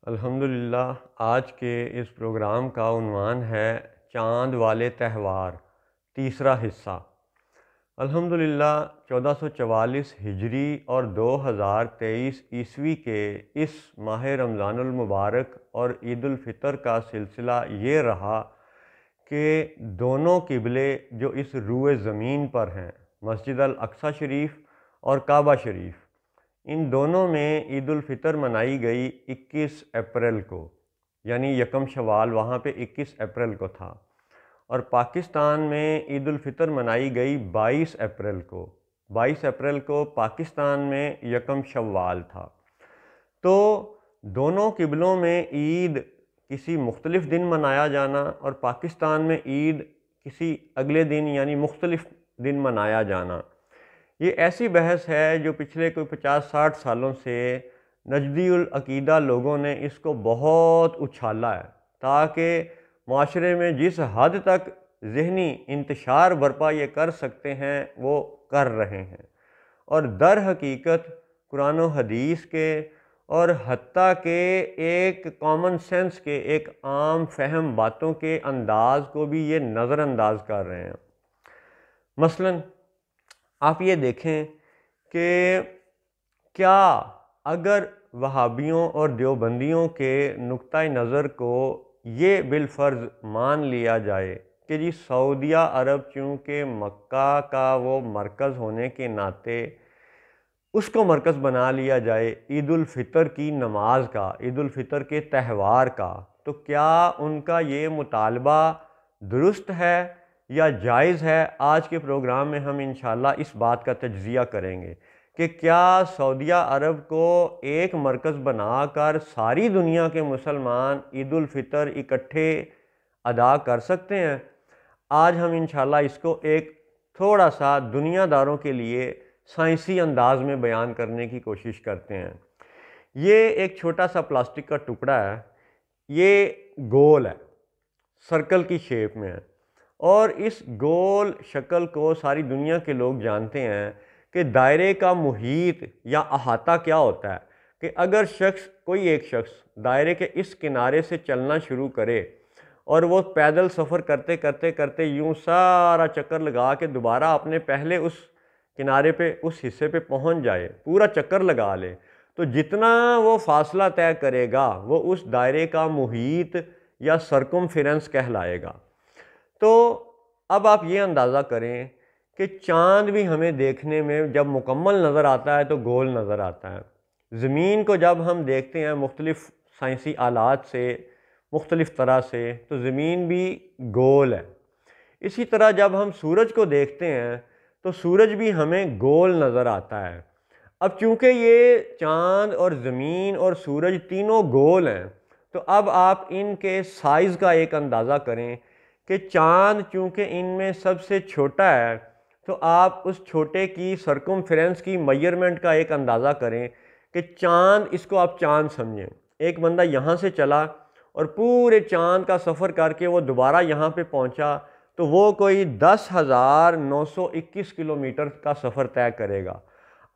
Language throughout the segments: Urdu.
الحمدللہ آج کے اس پروگرام کا عنوان ہے چاند والے تہوار، تیسرا حصہ۔ الحمدللہ 1444 ہجری اور 2023 عیسوی کے اس ماہ رمضان المبارک اور عید الفطر کا سلسلہ یہ رہا کہ دونوں قبلے جو اس روئے زمین پر ہیں، مسجد الاقصی شریف اور کعبہ شریف، ان دونوں میں عید الفطر منائی گئی 21 اپریل کو، یعنی یکم شوال وہاں پہ 21 اپریل کو تھا، اور پاکستان میں عید الفطر منائی گئی 22 اپریل کو۔ 22 اپریل کو پاکستان میں یکم شوال تھا۔ تو دونوں قبلوں میں عید کسی مختلف دن منایا جانا اور پاکستان میں عید کسی اگلے دن یعنی مختلف دن منایا جانا، یہ ایسی بحث ہے جو پچھلے کوئی 50-60 سالوں سے نجدی العقیدہ لوگوں نے اس کو بہت اچھالا ہے، تاکہ معاشرے میں جس حد تک ذہنی انتشار برپا یہ کر سکتے ہیں وہ کر رہے ہیں، اور در حقیقت قرآن و حدیث کے اور حتیٰ کہ ایک کامن سینس کے، ایک عام فہم باتوں کے انداز کو بھی یہ نظر انداز کر رہے ہیں۔ مثلاً آپ یہ دیکھیں کہ کیا اگر وہابیوں اور دیوبندیوں کے نقطۂ نظر کو یہ بالفرض مان لیا جائے کہ جی سعودیہ عرب چونکہ مکہ کا وہ مرکز ہونے کے ناطے اس کو مرکز بنا لیا جائے عید الفطر کی نماز کا، عید الفطر کے تہوار کا، تو کیا ان کا یہ مطالبہ درست ہے یا جائز ہے؟ آج کے پروگرام میں ہم انشاءاللہ اس بات کا تجزیہ کریں گے کہ کیا سعودیہ عرب کو ایک مرکز بنا کر ساری دنیا کے مسلمان عید الفطر اکٹھے ادا کر سکتے ہیں؟ آج ہم انشاءاللہ اس کو ایک تھوڑا سا دنیا داروں کے لیے سائنسی انداز میں بیان کرنے کی کوشش کرتے ہیں۔ یہ ایک چھوٹا سا پلاسٹک کا ٹکڑا ہے، یہ گول ہے، سرکل کی شیپ میں ہے، اور اس گول شکل کو ساری دنیا کے لوگ جانتے ہیں کہ دائرے کا محیط یا احاطہ کیا ہوتا ہے، کہ اگر کوئی ایک شخص دائرے کے اس کنارے سے چلنا شروع کرے اور وہ پیدل سفر کرتے کرتے کرتے یوں سارا چکر لگا کے دوبارہ اپنے پہلے اس کنارے پہ، اس حصے پہ پہنچ جائے، پورا چکر لگا لے، تو جتنا وہ فاصلہ طے کرے گا وہ اس دائرے کا محیط یا سرکمفرنس کہلائے گا۔ تو اب آپ یہ اندازہ کریں کہ چاند بھی ہمیں دیکھنے میں جب مکمل نظر آتا ہے تو گول نظر آتا ہے۔ زمین کو جب ہم دیکھتے ہیں مختلف سائنسی آلات سے، مختلف طرح سے، تو زمین بھی گول ہے۔ اسی طرح جب ہم سورج کو دیکھتے ہیں تو سورج بھی ہمیں گول نظر آتا ہے۔ اب چونکہ یہ چاند اور زمین اور سورج تینوں گول ہیں، تو اب آپ ان کے سائز کا ایک اندازہ کریں کہ چاند چونکہ ان میں سب سے چھوٹا ہے، تو آپ اس چھوٹے کی سرکمفرنس کی میئرمنٹ کا ایک اندازہ کریں کہ چاند، اس کو آپ چاند سمجھیں، ایک بندہ یہاں سے چلا اور پورے چاند کا سفر کر کے وہ دوبارہ یہاں پہ پہنچا تو وہ کوئی 10,921 کلومیٹر کا سفر طے کرے گا۔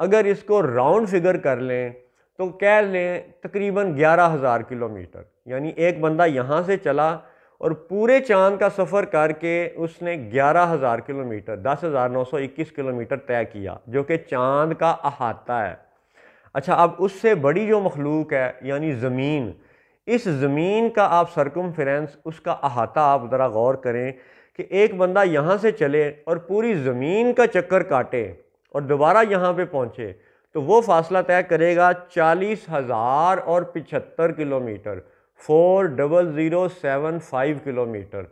اگر اس کو راؤنڈ فگر کر لیں تو کہہ لیں تقریباً 11,000 کلومیٹر، یعنی ایک بندہ یہاں سے چلا اور پورے چاند کا سفر کر کے اس نے 11,000 کلومیٹر، 10,921 کلومیٹر طے کیا، جو کہ چاند کا احاطہ ہے۔ اچھا، اب اس سے بڑی جو مخلوق ہے یعنی زمین، اس زمین کا آپ سرکمفرنس، اس کا احاطہ آپ ذرا غور کریں کہ ایک بندہ یہاں سے چلے اور پوری زمین کا چکر کاٹے اور دوبارہ یہاں پہ پہنچے تو وہ فاصلہ طے کرے گا 40,075 کلومیٹر، 40075 کلومیٹر۔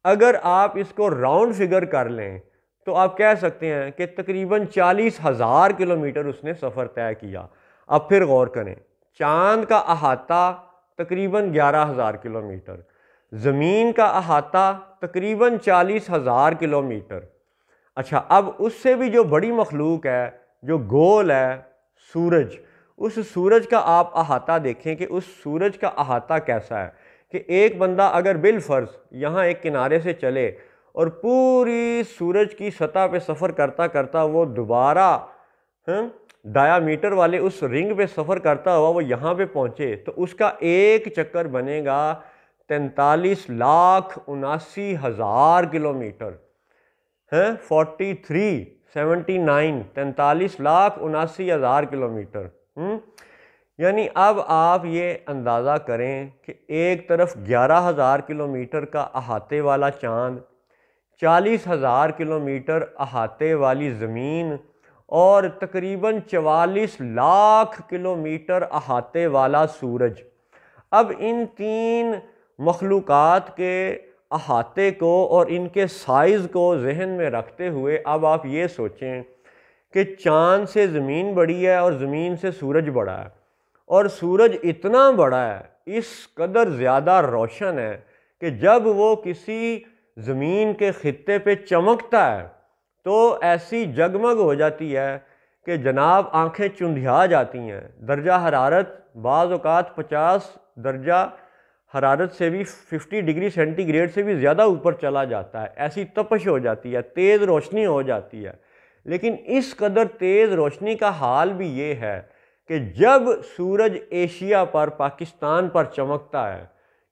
اگر آپ اس کو راؤنڈ فگر کر لیں تو آپ کہہ سکتے ہیں کہ تقریباً 40,000 کلومیٹر اس نے سفر طے کیا۔ اب پھر غور کریں، چاند کا احاطہ تقریباً 11,000 کلومیٹر، زمین کا احاطہ تقریباً 40,000 کلومیٹر۔ اچھا، اب اس سے بھی جو بڑی مخلوق ہے، جو گول ہے، سورج، اس سورج کا آپ احاطہ دیکھیں کہ اس سورج کا احاطہ کیسا ہے، کہ ایک بندہ اگر بالفرض یہاں ایک کنارے سے چلے اور پوری سورج کی سطح پہ سفر کرتا کرتا وہ دوبارہ ڈایا میٹر والے اس رنگ پہ سفر کرتا ہوا وہ یہاں پہ پہنچے تو اس کا ایک چکر بنے گا 43,79,000 کلومیٹر ہے 43,79,43,79,000 کلومیٹر۔ یعنی اب آپ یہ اندازہ کریں کہ ایک طرف 11,000 کلومیٹر کا احاطے والا چاند، 40,000 کلومیٹر احاطے والی زمین اور تقریباً 44 لاکھ کلومیٹر احاطے والا سورج۔ اب ان تین مخلوقات کے احاطے کو اور ان کے سائز کو ذہن میں رکھتے ہوئے اب آپ یہ سوچیں کہ چاند سے زمین بڑی ہے اور زمین سے سورج بڑا ہے، اور سورج اتنا بڑا ہے، اس قدر زیادہ روشن ہے کہ جب وہ کسی زمین کے خطے پہ چمکتا ہے تو ایسی جگمگ ہو جاتی ہے کہ جناب آنکھیں چندھیا جاتی ہیں۔ درجہ حرارت بعض اوقات 50 درجہ حرارت سے بھی 50 ڈگری سینٹی گریڈ سے بھی زیادہ اوپر چلا جاتا ہے، ایسی تپش ہو جاتی ہے، تیز روشنی ہو جاتی ہے۔ لیکن اس قدر تیز روشنی کا حال بھی یہ ہے کہ جب سورج ایشیا پر، پاکستان پر چمکتا ہے،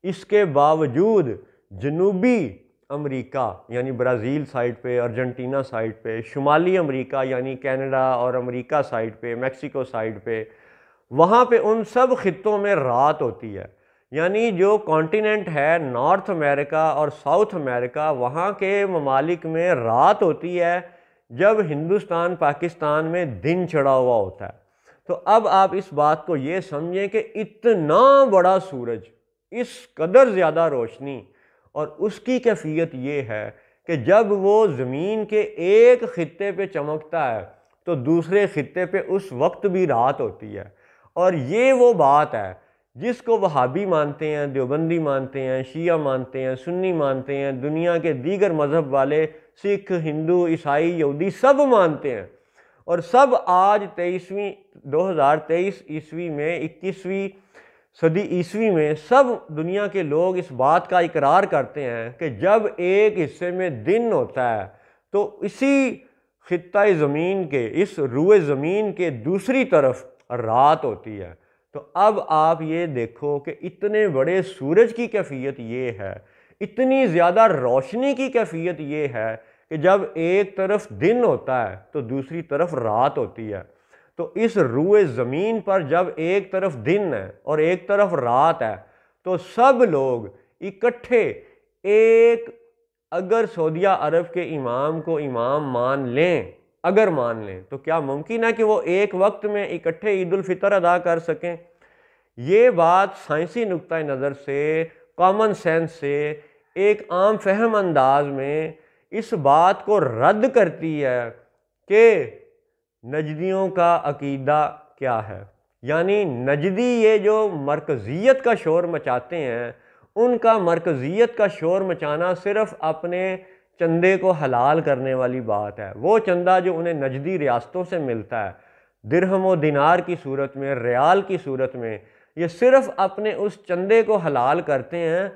اس کے باوجود جنوبی امریکہ یعنی برازیل سائڈ پہ، ارجنٹینا سائڈ پہ، شمالی امریکہ یعنی کینیڈا اور امریکہ سائڈ پہ، میکسیکو سائڈ پہ، وہاں پہ ان سب خطوں میں رات ہوتی ہے۔ یعنی جو کانٹیننٹ ہے نارتھ امریکہ اور ساؤتھ امریکہ، وہاں کے ممالک میں رات ہوتی ہے جب ہندوستان پاکستان میں دن چڑھا ہوا ہوتا ہے۔ تو اب آپ اس بات کو یہ سمجھیں کہ اتنا بڑا سورج، اس قدر زیادہ روشنی، اور اس کی کیفیت یہ ہے کہ جب وہ زمین کے ایک خطے پہ چمکتا ہے تو دوسرے خطے پہ اس وقت بھی رات ہوتی ہے۔ اور یہ وہ بات ہے جس کو وہابی مانتے ہیں، دیوبندی مانتے ہیں، شیعہ مانتے ہیں، سنی مانتے ہیں، دنیا کے دیگر مذہب والے، سکھ، ہندو، عیسائی، یہودی سب مانتے ہیں، اور سب آج 2023 عیسوی میں، 21ویں صدی عیسوی میں سب دنیا کے لوگ اس بات کا اقرار کرتے ہیں کہ جب ایک حصے میں دن ہوتا ہے تو اسی خطہ زمین کے، اس روئے زمین کے دوسری طرف رات ہوتی ہے۔ تو اب آپ یہ دیکھو کہ اتنے بڑے سورج کی کیفیت یہ ہے، اتنی زیادہ روشنی کی کیفیت یہ ہے کہ جب ایک طرف دن ہوتا ہے تو دوسری طرف رات ہوتی ہے۔ تو اس روئے زمین پر جب ایک طرف دن ہے اور ایک طرف رات ہے تو سب لوگ اکٹھے ایک، اگر سعودیہ عرب کے امام کو امام مان لیں، اگر مان لیں تو کیا ممکن ہے کہ وہ ایک وقت میں اکٹھے عید الفطر ادا کر سکیں؟ یہ بات سائنسی نقطہ نظر سے، کامن سینس سے، ایک عام فہم انداز میں اس بات کو رد کرتی ہے کہ نجدیوں کا عقیدہ کیا ہے۔ یعنی نجدی یہ جو مرکزیت کا شور مچاتے ہیں، ان کا مرکزیت کا شور مچانا صرف اپنے چندے کو حلال کرنے والی بات ہے۔ وہ چندہ جو انہیں نجدی ریاستوں سے ملتا ہے، درہم و دینار کی صورت میں، ریال کی صورت میں، یہ صرف اپنے اس چندے کو حلال کرتے ہیں،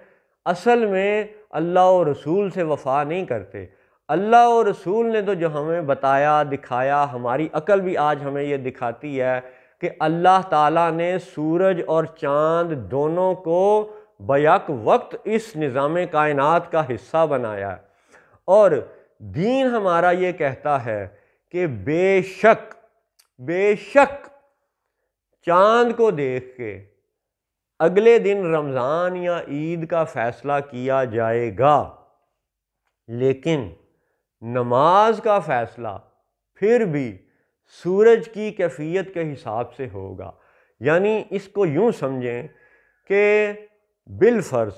اصل میں اللہ و رسول سے وفا نہیں کرتے۔ اللہ و رسول نے تو جو ہمیں بتایا، دکھایا، ہماری عقل بھی آج ہمیں یہ دکھاتی ہے کہ اللہ تعالیٰ نے سورج اور چاند دونوں کو بیک وقت اس نظام کائنات کا حصہ بنایا ہے، اور دین ہمارا یہ کہتا ہے کہ بے شک چاند کو دیکھ کے اگلے دن رمضان یا عید کا فیصلہ کیا جائے گا، لیکن نماز کا فیصلہ پھر بھی سورج کی کیفیت کے حساب سے ہوگا۔ یعنی اس کو یوں سمجھیں کہ بالفرض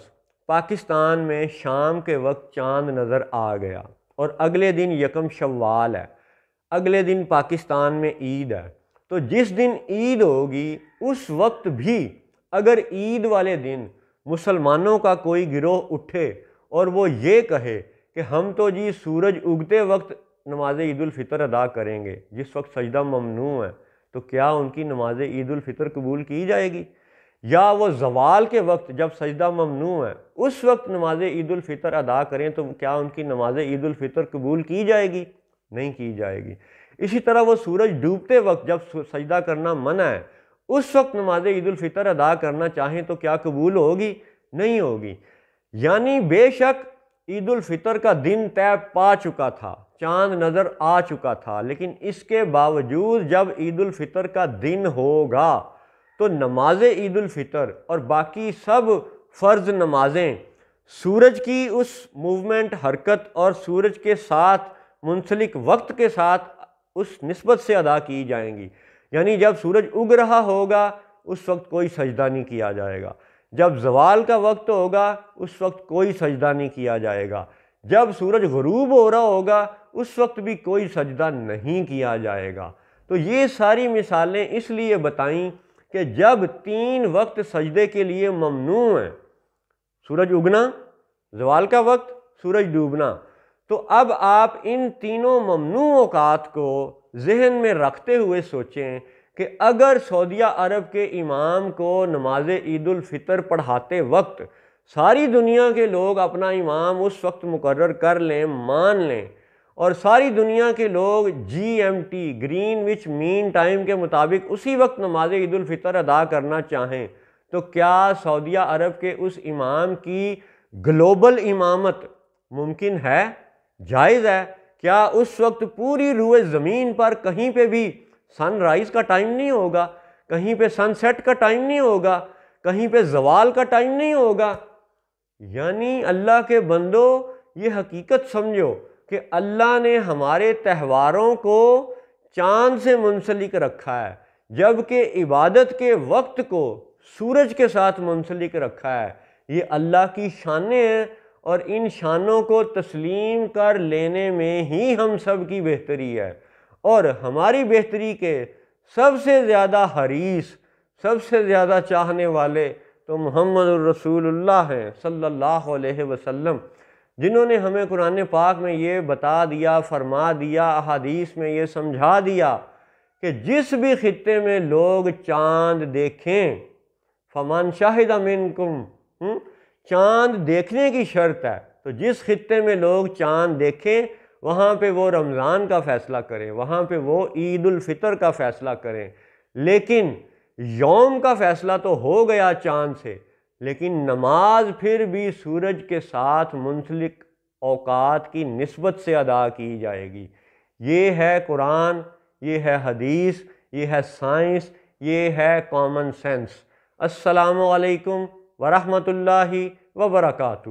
پاکستان میں شام کے وقت چاند نظر آ گیا اور اگلے دن یکم شوال ہے، اگلے دن پاکستان میں عید ہے، تو جس دن عید ہوگی اس وقت بھی اگر عید والے دن مسلمانوں کا کوئی گروہ اٹھے اور وہ یہ کہے کہ ہم تو جی سورج اگتے وقت نماز عید الفطر ادا کریں گے، جس وقت سجدہ ممنوع ہے، تو کیا ان کی نماز عید الفطر قبول کی جائے گی؟ یا وہ زوال کے وقت جب سجدہ ممنوع ہے اس وقت نماز عید الفطر ادا کریں تو کیا ان کی نماز عید الفطر قبول کی جائے گی؟ نہیں کی جائے گی۔ اسی طرح وہ سورج ڈوبتے وقت جب سجدہ کرنا منع ہے، اس وقت نماز عید الفطر ادا کرنا چاہیں تو کیا قبول ہوگی؟ نہیں ہوگی۔ یعنی بے شک عید الفطر کا دن طے پا چکا تھا، چاند نظر آ چکا تھا، لیکن اس کے باوجود جب عید الفطر کا دن ہوگا تو نماز عید الفطر اور باقی سب فرض نمازیں سورج کی اس موومنٹ، حرکت اور سورج کے ساتھ منسلک وقت کے ساتھ اس نسبت سے ادا کی جائیں گی۔ یعنی جب سورج اگ رہا ہوگا اس وقت کوئی سجدہ نہیں کیا جائے گا، جب زوال کا وقت ہوگا اس وقت کوئی سجدہ نہیں کیا جائے گا، جب سورج غروب ہو رہا ہوگا اس وقت بھی کوئی سجدہ نہیں کیا جائے گا۔ تو یہ ساری مثالیں اس لیے بتائیں کہ جب 3 وقت سجدے کے لیے ممنوع ہیں، سورج اگنا، زوال کا وقت، سورج ڈوبنا، تو اب آپ ان تینوں ممنوع اوقات کو ذہن میں رکھتے ہوئے سوچیں کہ اگر سعودیہ عرب کے امام کو نماز عید الفطر پڑھاتے وقت ساری دنیا کے لوگ اپنا امام اس وقت مقرر کر لیں، مان لیں، اور ساری دنیا کے لوگ GMT گرین وچ مین ٹائم کے مطابق اسی وقت نماز عید الفطر ادا کرنا چاہیں، تو کیا سعودیہ عرب کے اس امام کی گلوبل امامت ممکن ہے؟ جائز ہے؟ کیا اس وقت پوری روئے زمین پر کہیں پہ بھی سن رائز کا ٹائم نہیں ہوگا، کہیں پہ سن سیٹ کا ٹائم نہیں ہوگا، کہیں پہ زوال کا ٹائم نہیں ہوگا؟ یعنی اللہ کے بندو یہ حقیقت سمجھو کہ اللہ نے ہمارے تہواروں کو چاند سے منسلک رکھا ہے، جبکہ عبادت کے وقت کو سورج کے ساتھ منسلک رکھا ہے۔ یہ اللہ کی شانیں ہیں، اور ان شانوں کو تسلیم کر لینے میں ہی ہم سب کی بہتری ہے، اور ہماری بہتری کے سب سے زیادہ حریص، سب سے زیادہ چاہنے والے تو محمد الرسول اللہ ہیں صلی اللہ علیہ وسلم، جنہوں نے ہمیں قرآن پاک میں یہ بتا دیا، فرما دیا، احادیث میں یہ سمجھا دیا کہ جس بھی خطے میں لوگ چاند دیکھیں، فمن شاہد منکم، چاند دیکھنے کی شرط ہے، تو جس خطے میں لوگ چاند دیکھیں وہاں پہ وہ رمضان کا فیصلہ کریں، وہاں پہ وہ عید الفطر کا فیصلہ کریں۔ لیکن یوم کا فیصلہ تو ہو گیا چاند سے، لیکن نماز پھر بھی سورج کے ساتھ منسلک اوقات کی نسبت سے ادا کی جائے گی۔ یہ ہے قرآن، یہ ہے حدیث، یہ ہے سائنس، یہ ہے کامن سینس۔ السلام علیکم ورحمۃ اللہ وبرکاتہ۔